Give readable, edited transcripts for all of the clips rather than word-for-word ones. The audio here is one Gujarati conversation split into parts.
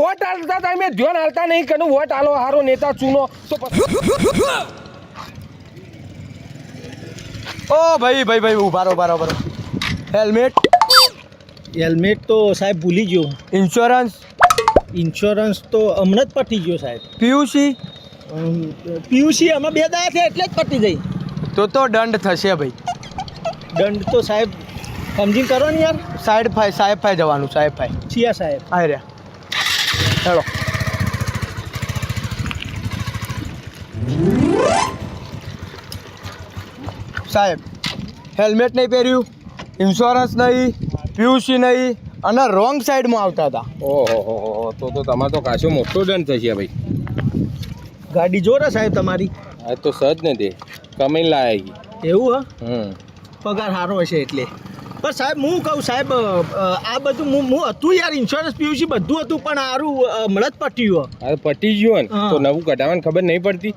વોટ આલતા તમે ધ્યાન આલતા નહીં કે વોટ આલો હારો નેતા ચૂનો તો ઓ ભાઈ ઉભારો હેલ્મેટ તો સાહેબ ભૂલી ગયો. ઇન્સ્યોરન્સ તો હમણાં જ પતી ગયો સાહેબ. પીયુસી આમાં 2 દાડા છે એટલે જ પતી જઈ. તો દંડ થશે ભાઈ. દંડ તો સાહેબ સમજીને કરો ને યાર. સાહેબ ફાઈ જવાનું. છીએ સાહેબ. આ રહ્યા હેલો. સાહેબ હેલ્મેટ નહીં પહેર્યું, ઇન્સ્યોરન્સ નહીં, પીયુસી નહીં અને રોંગ સાઈડમાં આવતા હતા. ઓહો તો તમારે તો કાશો મોટો દંડ થશે ભાઈ. ગાડી જોરે સાહેબ તમારી. આ તો સજ નથી કમાઈને લાયા. એવું હમ પગાર સારો હશે એટલે. પણ સાહેબ હું કહું સાહેબ આ બધું હું હતું યાર, ઇન્સ્યોરન્સ પીયુસી બધું હતું પણ સારું હમણાં જ પટ્યું. હવે પટી ગયું ને તો નવું કઢાવવાની ખબર નહીં પડતી,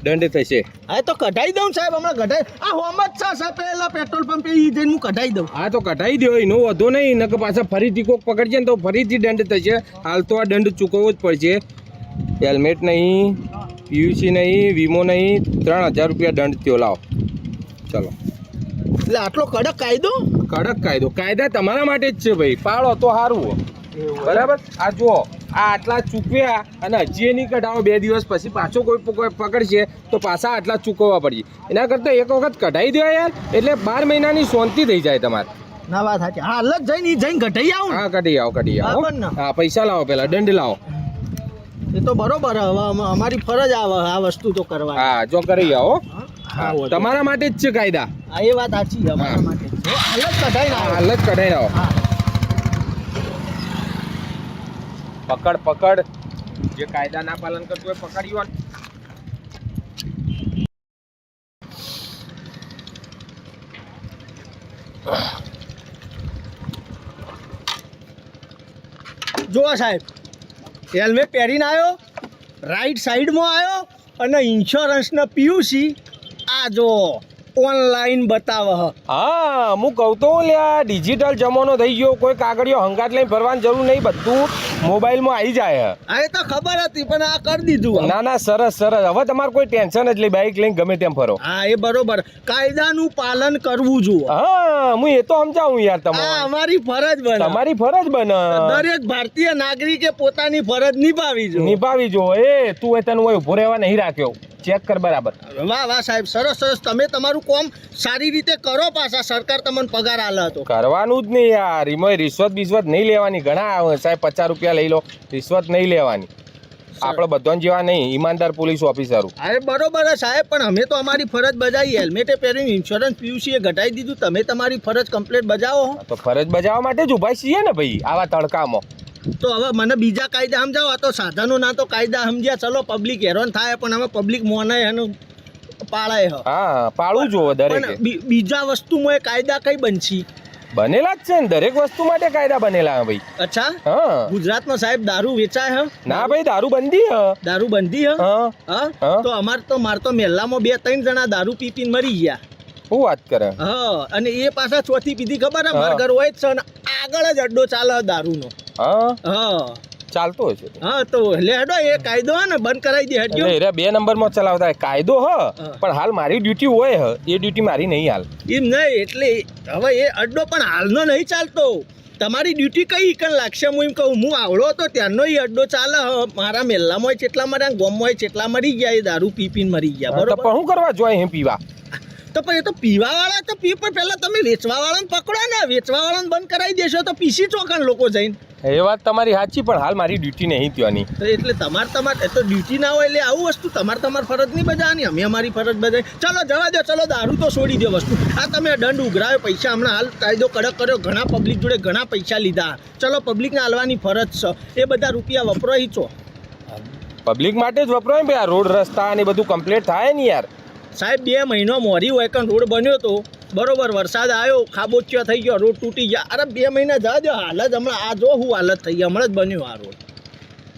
દંડ થશે. હા તો કઢાઈ દઉં સાહેબ, હમણાં કઢાઈ. આ હોમ જ છે સાહેબ, પેલા પેટ્રોલ પંપે ઈ જઈને હું કઢાઈ દઉં. હા તો કઢાઈ દો, એનો વધો નહીં. નકર પાછા ફરીથી કોક પકડશે ને તો ફરીથી દંડ થશે. હાલ તો આ દંડ ચૂકવવો જ પડશે. હેલ્મેટ નહીં, પીયુસી નહીં, વીમો નહીં, 3000 રૂપિયા દંડ થયો. લાવો ચલો. એટલે આટલો કડક કાયદો? કડક કાયદો. કાયદા તમારા માટે જ છે ભાઈ, પાળો તો સારું. બરાબર. આ જુઓ, આ આટલા ચૂકવ્યા અને હજી નહીં કઢાવો, 2 દિવસ પછી પાછો કોઈ પકડશે તો પાછા આટલા ચૂકવવા પડશે. એના કરતાં એક વખત કઢાઈ દો યાર, એટલે 12 મહિનાની શાંતિ થઈ જાય તમારે. ના વાત સાચી. હા અલગ જઈને કઢાઈ આવું. હા કઢી આવો. હા પૈસા લાવો, પેલા દંડ લાવો. એ તો બરોબર. હવે અમારી ફરજ આવે આ વસ્તુ તો કરવા. હા જો કરી આવો. તમારા માટે જ છે કાયદા. હા એ વાત સાચી, અમારા માટે જ છે. હાલ જ કઢાઈ આવો. પકડ જે કાયદા ના પાલન કરતું હોય પકડ્યો. જુઓ સાહેબ, હેલ્મેટ પહેરીને આવ્યો, રાઈટ સાઈડમાં આવ્યો અને ઇન્સ્યોરન્સના પીયુસી આ જો ઓનલાઈન બતાવે. હા હું કહું તો લ્યા, ડિજિટલ જમાનો થઈ ગયો. કોઈ કાગળિયો હંગાત લઈને ભરવાની જરૂર નહીં, બધું મોબાઈલમાં આવી જાય. હા એ તો ખબર હતી પણ આ કરી દીધું. ના સરસ. હવે તમારે કોઈ ટેન્શન જ નહીં, બાઇક લઈને ગમે તેમ ફરો. હા એ બરોબર, કાયદાનું પાલન કરવું જોઈએ. હા હું એ તો સમજાવું યાર. તમારે અમારી ફરજ બને. તમારી ફરજ બને. દરેક ભારતીય નાગરિકે પોતાની ફરજ નિભાવી જોઈએ. તું તને ઉભો રહેવા નહીં રાખ્યો. ચેક કર બરાબર. વાહ સાહેબ, સરસ. તમે તમારું કામ સારી રીતે કરો, પાછા સરકાર તમને પગાર આલે તો કરવાનું જ નહીં યાર. એમાં રિશ્વત નહીં લેવાની. ઘણા સાહેબ 50 રૂપિયા લઈ લો, રિશ્વત નહીં લેવાની. આપણે બધાને જેવા નહીં, ઈમાનદાર પોલીસ ઓફિસરો. અરે બરોબર સાહેબ, પણ અમે તો અમારી ફરજ બજાવી. હેલ્મેટે પહેરીને ઇન્સ્યોરન્સ પીયુસી ઘટાડી દીધું. તમે તમારી ફરજ કમ્પ્લીટ બજાવો. તો ફરજ બજાવવા માટે જ ઉભા છીએ ને ભાઈ, આવા તડકામાં. તો હવે મને બીજા કાયદા સમજાવો. આ તો સાધનો ના તો કાયદા સમજ્યા, ચલો પબ્લિક હેરાન થાય પણ હવે પબ્લિક મોને એનું પાળે. હા પાળવું જોવે દરેક. બીજા વસ્તુમાં કાયદા કઈ બનશી? બનેલા જ છે ને, દરેક વસ્તુ માટે કાયદા બનેલા ભાઈ. અચ્છા. હા ગુજરાતમાં સાહેબ દારૂ વેચાય હે? ના ભાઈ, દારૂ બંધી હે. દારૂ બંધી હે? હા તો માર તો મહેલામાં 2-3 જણા દારૂ પીને મરી ગયા. શું વાત કરે? હા અને એ પાછા ચોથી પીધી ખબર હે? મારા ઘર હોય જ છે ને આગળ જ અડ્ડો ચાલે દારૂનો. હા ચાલતો હશે. હા તો લે હેડો, એ કાયદો હે ને બંધ કરાવી દે. હેડજો. એટલે 2 નંબરમાં ચલાવતા કાયદો હ, પણ હાલ મારી ડ્યુટી હોય હ, એ ડ્યુટી મારી નહીં હાલ. એમ નહીં, એટલે હવે એ અડ્ડો પણ હાલનો નહીં ચાલતો. તમારી ડ્યુટી કઈ ઈકન લાગશે? હું એમ કહું, હું આવડો હતો ત્યારનો એ અડ્ડો ચાલે. મારા મહેલામાં જેટલા મર્યા, ગામમાં જેટલા મરી ગયા, એ દારૂ પીને મરી ગયા. બરોબર. પણ શું કરવા જોઈએ એમ પીવા? તો પણ એ તો પીવા વાળા તો પી, પણ પહેલા તમે વેચવા વાળાને પકડો ને. વેચવા વાળાને બંધ કરાવી દેશો તો પીસી ચોકાન લોકો જઈને. એ વાત તમારી સાચી, પણ હાલ મારી ડ્યુટી નહીં ત્યાંની. તો એટલે તમારે તો ડ્યુટી ના હોય એટલે આવું વસ્તુ તમારી ફરજ નહીં બજાવવાની, અમે અમારી ફરજ બજાવી. ચલો જવા દો, ચલો દારૂ તો છોડી દો વસ્તુ. આ તમે દંડ ઉઘરાવ્યો, પૈસા હમણાં હાલ કાયદો કડક કર્યો, ઘણા પબ્લિક જોડે ઘણા પૈસા લીધા. ચલો પબ્લિકને હાલવાની ફરજ છે, એ બધા રૂપિયા વપરાય છો. પબ્લિક માટે જ વપરાય ભાઈ. આ રોડ રસ્તા ને બધું કમ્પ્લીટ થાય ને યાર. સાહેબ 2 મહિનો મોરી હોય કે રોડ બન્યો તો બરોબર, વરસાદ આવ્યો, ખાબોચિયો થઈ ગયો, રોડ તૂટી ગયા. અરે 2 મહિના જવા દો. હાલ જ હમણાં આ જો હું હાલત થઈ ગઈ, હમણાં જ બન્યો આ રોડ.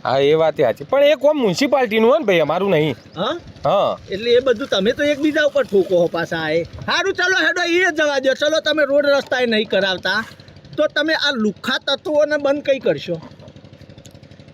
હા એ વાત સાચી, પણ એ કોમ મ્યુનિસિપાલિટીનું હોય ને ભાઈ, અમારું નહીં. હા એટલે એ બધું તમે તો એકબીજા ઉપર ઠોકો પાછા. સારું ચાલો હેડો, એ જવા દો. ચલો તમે રોડ રસ્તા નહીં કરાવતા તો તમે આ લુખ્ખા તત્વોને બંધ કઈ કરશો?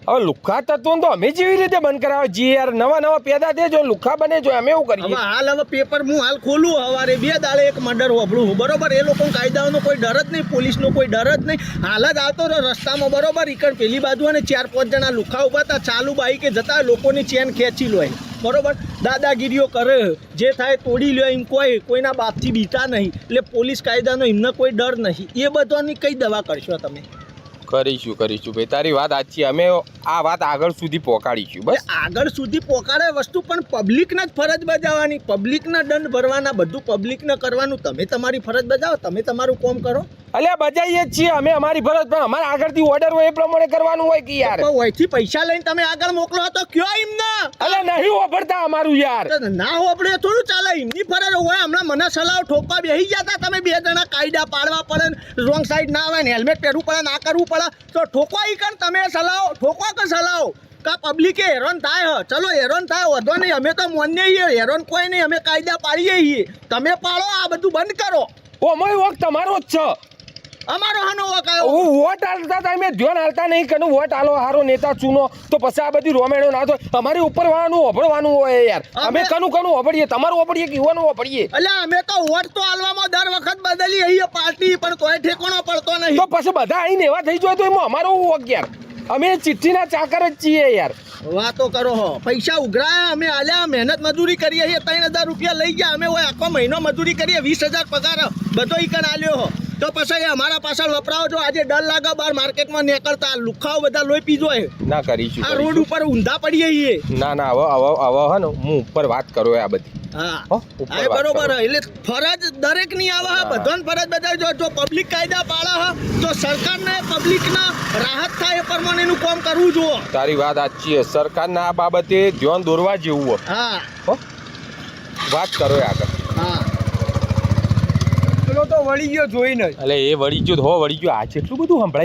હવે લુખ્ખા તત્વો તો અમે જેવી રીતે બંધ કરાવે જી યાર, નવા પેદા દેજો લુખ્ખા બને જો, અમે એવું હવે કરીએ. હાલ પેપર હું હાલ ખોલું હવારે 2 દાડે એક મર્ડર હોભળું હું, બરોબર. એ લોકો કાયદાઓનો કોઈ ડર જ નહીં, પોલીસનો કોઈ ડર જ નહીં. હાલ જ આવતો રહ્યો રસ્તામાં, બરોબર. ઈકણ પેલી બાજુ અને 4-5 જણા લુખ્ખા ઉભા હતા, ચાલુ બાઈકે જતા લોકોની ચેન ખેંચી લો, બરોબર. દાદાગીરીઓ કરે, જે થાય તોડી લ્યો, એમ કોઈના બાપથી બીતા નહીં. એટલે પોલીસ કાયદાનો એમને કોઈ ડર નહીં. એ બધાની કઈ દવા કરશો તમે? કરીશું ભાઈ, તારી વાત સાચી. અમે આ વાત આગળ સુધી પહોંચાડીશું. બસ આગળ સુધી પહોંચાડે વસ્તુ, પણ પબ્લિકને જ ફરજ બજાવવાની, પબ્લિકના દંડ ભરવાના, બધું પબ્લિકને કરવાનું. તમે તમારી ફરજ બજાવો, તમે તમારું કામ કરો. અલ્યા બજાઈએ જ છીએ અમે અમારી ફરજ, પણ અમારે આગળથી ઓર્ડર હોય એ પ્રમાણે કરવાનું હોય કે યાર. પણ વહીથી પૈસા લઈને તમે આગળ મોકલો તો કયો એમને? અલ્યા નહીં વાપરતા અમારું યાર. તો ના હોપડે થોડું ચાલે, એમની ફરજ હોય. હમણાં મને સલાહ ઠોકવા બેસી જતા તમે 2 જણા, કાયદા પાડવા પડે, રોંગ સાઈડ ના આવે ને હેલ્મેટ પહેરવું પડે, ના કરવું પડે, તો ઠોકવા ઈ કણ તમે સલાહો, ઠોકવા કે સલાહો કા પબ્લિકે હેરાન થાય. ચલો હેરાન થાય, વધો નહીં, અમે તો માનીએ છીએ હેરાન કોઈ નહીં, અમે કાયદા પાડીએ છીએ. તમે પાડો, આ બધું બંધ કરો. ઓમય વખત તમારો જ છે. અમારો હાનો વકાયો હું વોટ હાલતા તમે ધ્યાન હાલતા નહીં કે વોટ હાલો, હારો નેતા ચૂનો, તો પછી આ બધી રોમેણો ના થાય. અમારી ઉપર વાળાનું ઓભળવાનું હોય યાર. અમે કનું ઓભળીએ, તમારું ઓભળીએ કે યુવાનું ઓભળીએ. એટલે અમે તો વોટ તો હાલવામાં દર વખત બદલી આવીએ પાર્ટી, પણ તોય ઠેકાણો પડતો નહીં. તો પછી બધા આઈને એવા થઈ જાય તો એમાં અમારો વોક યાર. અમે ચિઠ્ઠીના ચાકર જ છીએ યાર. વાતો કરો હો, પૈસા ઉઘરાયા, અમે આલ્યા, મહેનત મજૂરી કરીએ છીએ, 3000 રૂપિયા લઈ ગયા અમે. હોય આખો મહિનો મજૂરી કરીએ, 20000 પગાર બધો ઈકણ આલ્યો હો. તો પછી અમારા પાછળ વપરાવો છો. આજે ડર લાગે બહાર માર્કેટમાં નીકળતા, લુખાઓ બધા લોહી પીજો હે. ના કરીશું. આ રોડ ઉપર ઊંધા પડીએ છીએ. ના હવે હે ને હું ઉપર વાત કરું આ બધી. હા આ બરોબર હે. એટલે ફરજ દરેક ની આવે હે, બધાને ફરજ બતાવજો. જો પબ્લિક કાયદા પાળે હે તો સરકારને પબ્લિકના રાહત થાય એ પ્રમાણે એનું કામ કરવું જોઈએ. તારી વાત સાચી છે. સરકારના આ બાબતે ધ્યાન દોરવા જેવું હોય. હા વાત કરો આગળ. હા પેલો તો વળી ગયો જોઈને જ. એટલે એ વળી ગયો આ જેટલું બધું સંભળાય